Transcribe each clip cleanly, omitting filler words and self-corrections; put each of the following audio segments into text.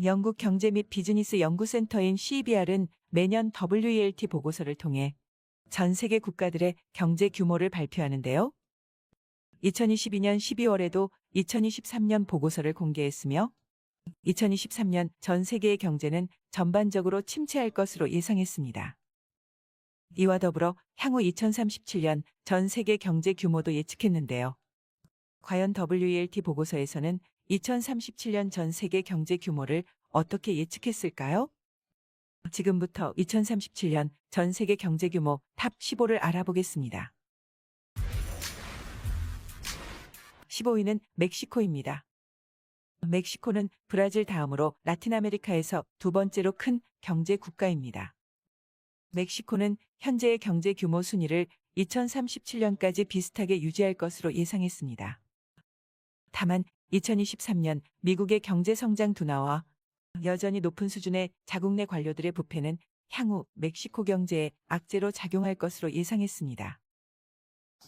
영국 경제 및 비즈니스 연구센터인 CBR은 매년 WELT 보고서를 통해 전 세계 국가들의 경제 규모를 발표하는데요. 2022년 12월에도 2023년 보고서를 공개했으며 2023년 전 세계의 경제는 전반적으로 침체할 것으로 예상했습니다. 이와 더불어 향후 2037년 전 세계 경제 규모도 예측했는데요. 과연 WELT 보고서에서는 2037년 전 세계 경제 규모를 어떻게 예측했을까요? 지금부터 2037년 전 세계 경제 규모 탑 15를 알아보겠습니다. 15위는 멕시코입니다. 멕시코는 브라질 다음으로 라틴 아메리카에서 두 번째로 큰 경제 국가입니다. 멕시코는 현재의 경제 규모 순위를 2037년까지 비슷하게 유지할 것으로 예상했습니다. 다만 2023년 미국의 경제 성장 둔화와 여전히 높은 수준의 자국 내 관료들의 부패는 향후 멕시코 경제에 악재로 작용할 것으로 예상했습니다.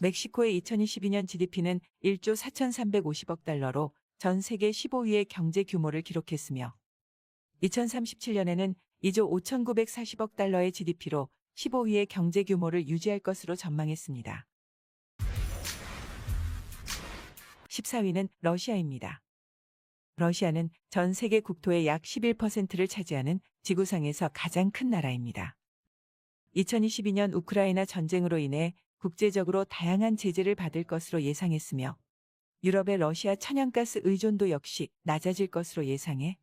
멕시코의 2022년 GDP는 1조 4,350억 달러로 전 세계 15위의 경제 규모를 기록했으며 2037년에는 2조 5,940억 달러의 GDP로 15위의 경제 규모를 유지할 것으로 전망했습니다. 14위는 러시아입니다. 러시아는 전 세계 국토의 약 11%를 차지하는 지구상에서 가장 큰 나라입니다. 2022년 우크라이나 전쟁으로 인해 국제적으로 다양한 제재를 받을 것으로 예상했으며 유럽의 러시아 천연가스 의존도 역시 낮아질 것으로 예상해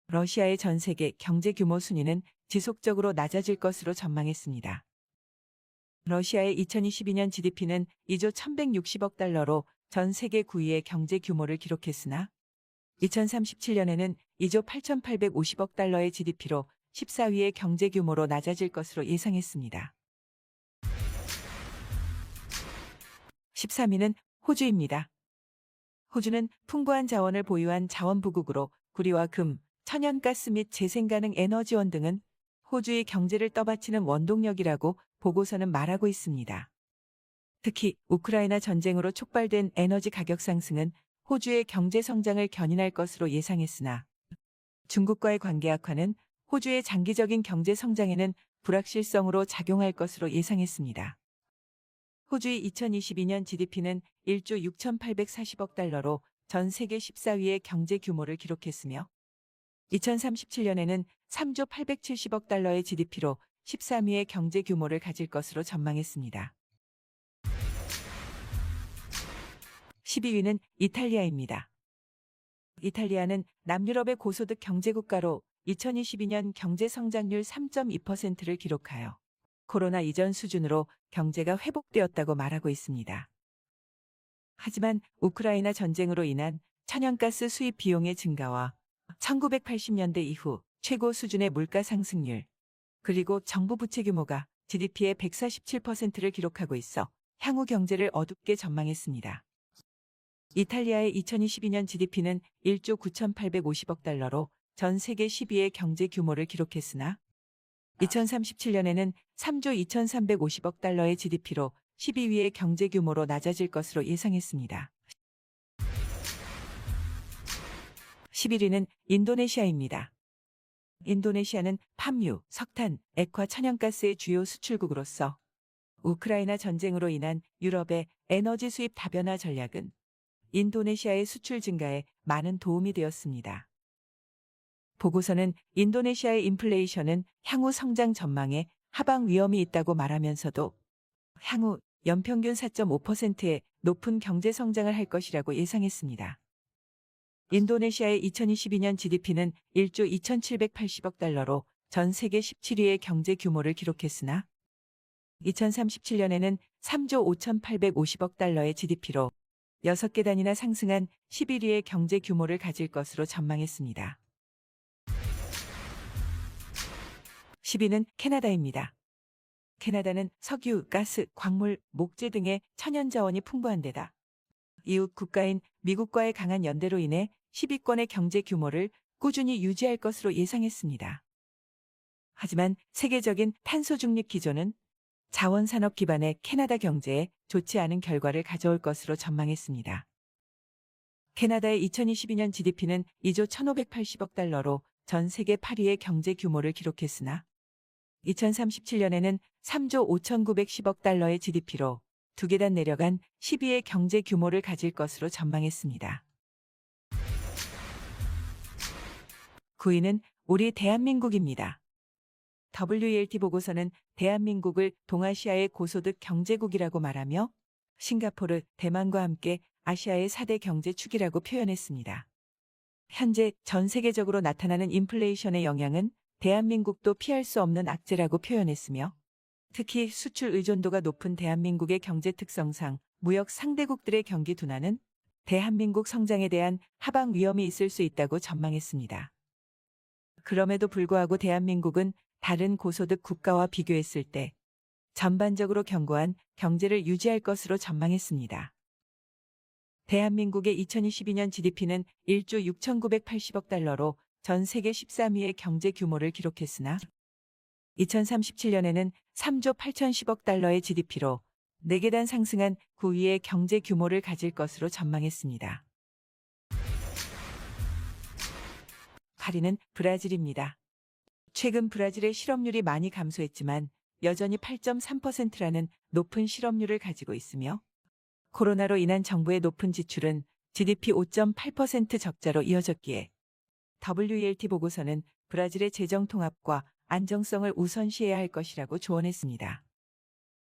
러시아의 전 세계 경제 규모 순위는 지속적으로 낮아질 것으로 전망했습니다. 러시아의 2022년 GDP는 2조 1,160억 달러로 전 세계 9위의 경제 규모를 기록했으나 2037년에는 2조 8,850억 달러의 GDP로 14위의 경제 규모로 낮아질 것으로 예상했습니다. 13위는 호주입니다. 호주는 풍부한 자원을 보유한 자원부국으로 구리와 금, 천연가스 및 재생가능 에너지원 등은 호주의 경제를 떠받치는 원동력이라고 보고서는 말하고 있습니다. 특히 우크라이나 전쟁으로 촉발된 에너지 가격 상승은 호주의 경제 성장을 견인할 것으로 예상했으나 중국과의 관계 악화는 호주의 장기적인 경제 성장에는 불확실성으로 작용할 것으로 예상했습니다. 호주의 2022년 GDP는 1조 6,840억 달러로 전 세계 14위의 경제 규모를 기록했으며 2037년에는 3조 870억 달러의 GDP로 13위의 경제 규모를 가질 것으로 전망했습니다. 12위는 이탈리아입니다. 이탈리아는 남유럽의 고소득 경제국가로 2022년 경제 성장률 3.2%를 기록하여 코로나 이전 수준으로 경제가 회복되었다고 말하고 있습니다. 하지만 우크라이나 전쟁으로 인한 천연가스 수입 비용의 증가와 1980년대 이후 최고 수준의 물가 상승률, 그리고 정부 부채 규모가 GDP의 147%를 기록하고 있어 향후 경제를 어둡게 전망했습니다. 이탈리아의 2022년 GDP는 1조 9,850억 달러로 전 세계 10위의 경제 규모를 기록했으나 2037년에는 3조 2,350억 달러의 GDP로 12위의 경제 규모로 낮아질 것으로 예상했습니다. 11위는 인도네시아입니다. 인도네시아는 팜유, 석탄, 액화 천연가스의 주요 수출국으로서 우크라이나 전쟁으로 인한 유럽의 에너지 수입 다변화 전략은 인도네시아의 수출 증가에 많은 도움이 되었습니다. 보고서는 인도네시아의 인플레이션은 향후 성장 전망에 하방 위험이 있다고 말하면서도 향후 연평균 4.5%의 높은 경제 성장을 할 것이라고 예상했습니다. 인도네시아의 2022년 GDP는 1조 2,780억 달러로 전 세계 17위의 경제 규모를 기록했으나 2037년에는 3조 5,850억 달러의 GDP로 6계단이나 상승한 11위의 경제 규모를 가질 것으로 전망했습니다. 10위는 캐나다입니다. 캐나다는 석유, 가스, 광물, 목재 등의 천연자원이 풍부한 데다 이웃 국가인 미국과의 강한 연대로 인해 10위권의 경제 규모를 꾸준히 유지할 것으로 예상했습니다. 하지만 세계적인 탄소 중립 기조는 자원산업 기반의 캐나다 경제에 좋지 않은 결과를 가져올 것으로 전망했습니다. 캐나다의 2022년 GDP는 2조 1,580억 달러로 전 세계 8위의 경제 규모를 기록했으나 2037년에는 3조 5,910억 달러의 GDP로 두 계단 내려간 10위의 경제 규모를 가질 것으로 전망했습니다. 9위는 우리 대한민국입니다. WLT 보고서는 대한민국을 동아시아의 고소득 경제국이라고 말하며 싱가포르, 대만과 함께 아시아의 4대 경제축이라고 표현했습니다. 현재 전 세계적으로 나타나는 인플레이션의 영향은 대한민국도 피할 수 없는 악재라고 표현했으며 특히 수출 의존도가 높은 대한민국의 경제 특성상 무역 상대국들의 경기 둔화는 대한민국 성장에 대한 하방 위험이 있을 수 있다고 전망했습니다. 그럼에도 불구하고 대한민국은 다른 고소득 국가와 비교했을 때 전반적으로 견고한 경제를 유지할 것으로 전망했습니다. 대한민국의 2022년 GDP는 1조 6,980억 달러로 전 세계 13위의 경제 규모를 기록했으나 2037년에는 3조 8,010억 달러의 GDP로 4계단 상승한 9위의 경제 규모를 가질 것으로 전망했습니다. 8위는 브라질입니다. 최근 브라질의 실업률이 많이 감소했지만 여전히 8.3%라는 높은 실업률을 가지고 있으며 코로나로 인한 정부의 높은 지출은 GDP 5.8% 적자로 이어졌기에 WLT 보고서는 브라질의 재정 통합과 안정성을 우선시해야 할 것이라고 조언했습니다.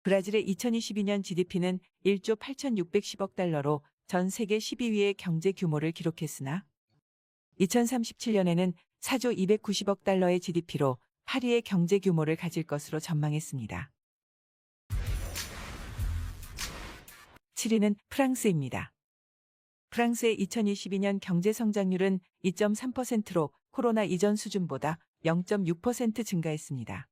브라질의 2022년 GDP는 1조 8,610억 달러로 전 세계 12위의 경제 규모를 기록했으나 2037년에는 4조 290억 달러의 GDP로 8위의 경제 규모를 가질 것으로 전망했습니다. 7위는 프랑스입니다. 프랑스의 2022년 경제 성장률은 2.3%로 코로나 이전 수준보다 0.6% 증가했습니다.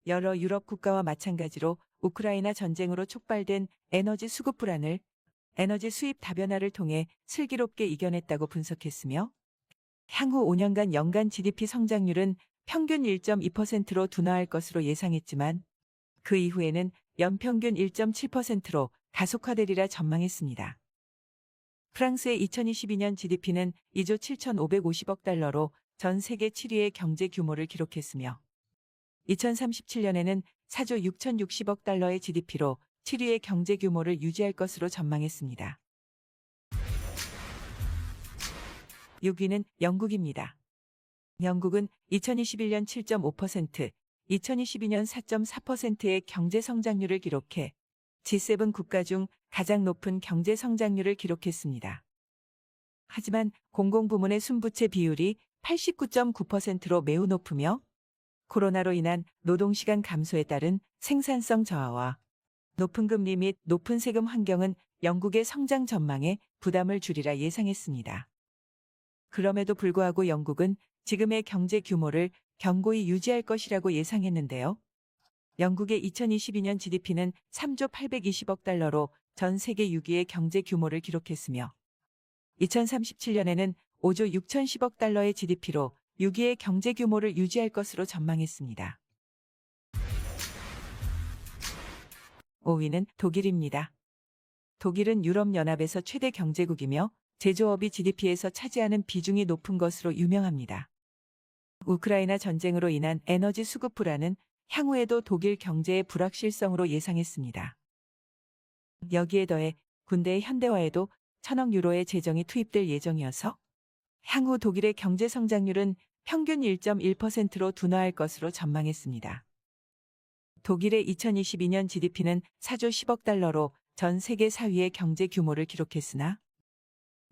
여러 유럽 국가와 마찬가지로 우크라이나 전쟁으로 촉발된 에너지 수급 불안을 에너지 수입 다변화를 통해 슬기롭게 이겨냈다고 분석했으며 향후 5년간 연간 GDP 성장률은 평균 1.2%로 둔화할 것으로 예상했지만 그 이후에는 연평균 1.7%로 가속화되리라 전망했습니다. 프랑스의 2022년 GDP는 2조 7,550억 달러로 전 세계 7위의 경제 규모를 기록했으며 2037년에는 4조 6,060억 달러의 GDP로 7위의 경제 규모를 유지할 것으로 전망했습니다. 6위는 영국입니다. 영국은 2021년 7.5%, 2022년 4.4%의 경제 성장률을 기록해 G7 국가 중 가장 높은 경제 성장률을 기록했습니다. 하지만 공공부문의 순부채 비율이 89.9%로 매우 높으며 코로나로 인한 노동시간 감소에 따른 생산성 저하와 높은 금리 및 높은 세금 환경은 영국의 성장 전망에 부담을 주리라 예상했습니다. 그럼에도 불구하고 영국은 지금의 경제 규모를 견고히 유지할 것이라고 예상했는데요. 영국의 2022년 GDP는 3조 820억 달러로 전 세계 6위의 경제 규모를 기록했으며 2037년에는 5조 6,010억 달러의 GDP로 6위의 경제 규모를 유지할 것으로 전망했습니다. 5위는 독일입니다. 독일은 유럽연합에서 최대 경제국이며 제조업이 GDP에서 차지하는 비중이 높은 것으로 유명합니다. 우크라이나 전쟁으로 인한 에너지 수급 불안은 향후에도 독일 경제의 불확실성으로 예상했습니다. 여기에 더해 군대의 현대화에도 1,000억 유로의 재정이 투입될 예정이어서 향후 독일의 경제 성장률은 평균 1.1%로 둔화할 것으로 전망했습니다. 독일의 2022년 GDP는 4조 10억 달러로 전 세계 4위의 경제 규모를 기록했으나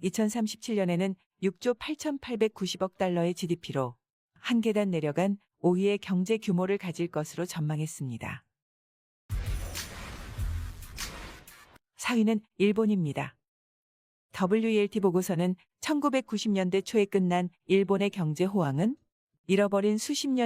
2037년에는 6조 8,890억 달러의 GDP로 한 계단 내려간 5위의 경제 규모를 가질 것으로 전망했습니다. 4위는 일본입니다. WLT 보고서는 1990년대 초에 끝난 일본의 경제 호황은 잃어버린 수십 년